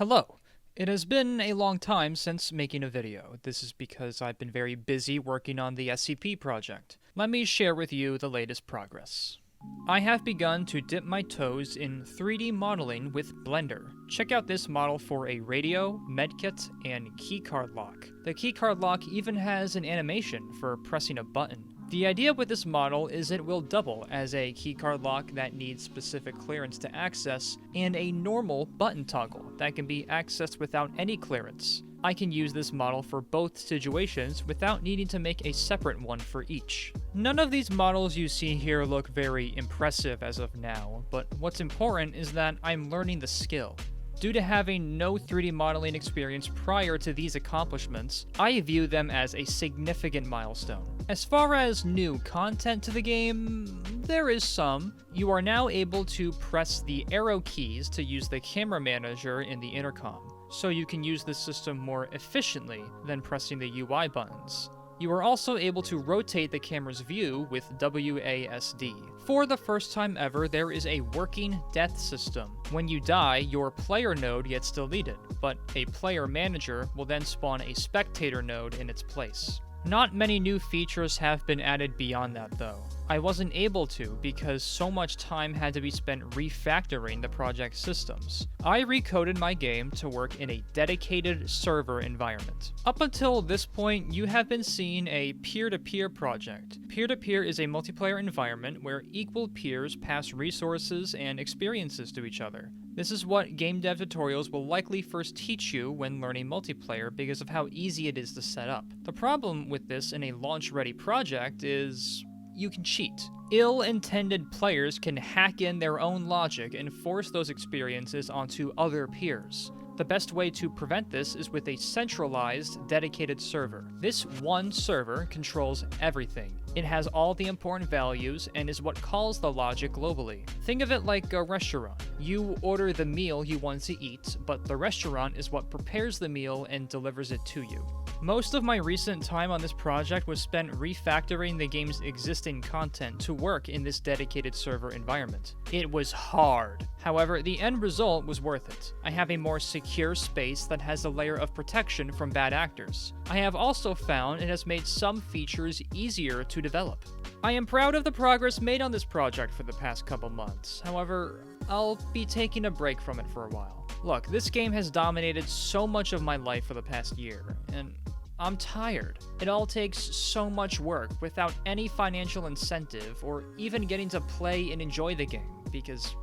Hello. It has been a long time since making a video. This is because I've been very busy working on the SCP project. Let me share with you the latest progress. I have begun to dip my toes in 3D modeling with Blender. Check out this model for a radio, medkit, and keycard lock. The keycard lock even has an animation for pressing a button. The idea with this model is it will double as a keycard lock that needs specific clearance to access, and a normal button toggle that can be accessed without any clearance. I can use this model for both situations without needing to make a separate one for each. None of these models you see here look very impressive as of now, but what's important is that I'm learning the skill. Due to having no 3D modeling experience prior to these accomplishments, I view them as a significant milestone. As far as new content to the game, there is some. You are now able to press the arrow keys to use the camera manager in the intercom, so you can use the system more efficiently than pressing the UI buttons. You are also able to rotate the camera's view with WASD. For the first time ever, there is a working death system. When you die, your player node gets deleted, but a player manager will then spawn a spectator node in its place. Not many new features have been added beyond that though. I wasn't able to because so much time had to be spent refactoring the project systems. I recoded my game to work in a dedicated server environment. Up until this point, you have been seeing a peer-to-peer project. Peer-to-peer is a multiplayer environment where equal peers pass resources and experiences to each other. This is what game dev tutorials will likely first teach you when learning multiplayer because of how easy it is to set up. The problem with this in a launch-ready project is you can cheat. Ill-intended players can hack in their own logic and force those experiences onto other peers. The best way to prevent this is with a centralized, dedicated server. This one server controls everything. It has all the important values and is what calls the logic globally. Think of it like a restaurant. You order the meal you want to eat, but the restaurant is what prepares the meal and delivers it to you. Most of my recent time on this project was spent refactoring the game's existing content to work in this dedicated server environment. It was hard. However, the end result was worth it. I have a more secure space that has a layer of protection from bad actors. I have also found it has made some features easier to develop. I am proud of the progress made on this project for the past couple months. However, I'll be taking a break from it for a while. Look, this game has dominated so much of my life for the past year, and I'm tired. It all takes so much work without any financial incentive or even getting to play and enjoy the game because,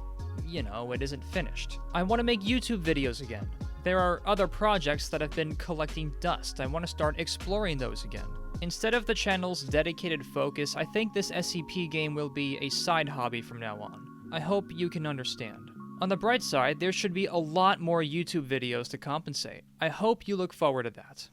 you know, it isn't finished. I want to make YouTube videos again. There are other projects that have been collecting dust. I want to start exploring those again. Instead of the channel's dedicated focus, I think this SCP game will be a side hobby from now on. I hope you can understand. On the bright side, there should be a lot more YouTube videos to compensate. I hope you look forward to that.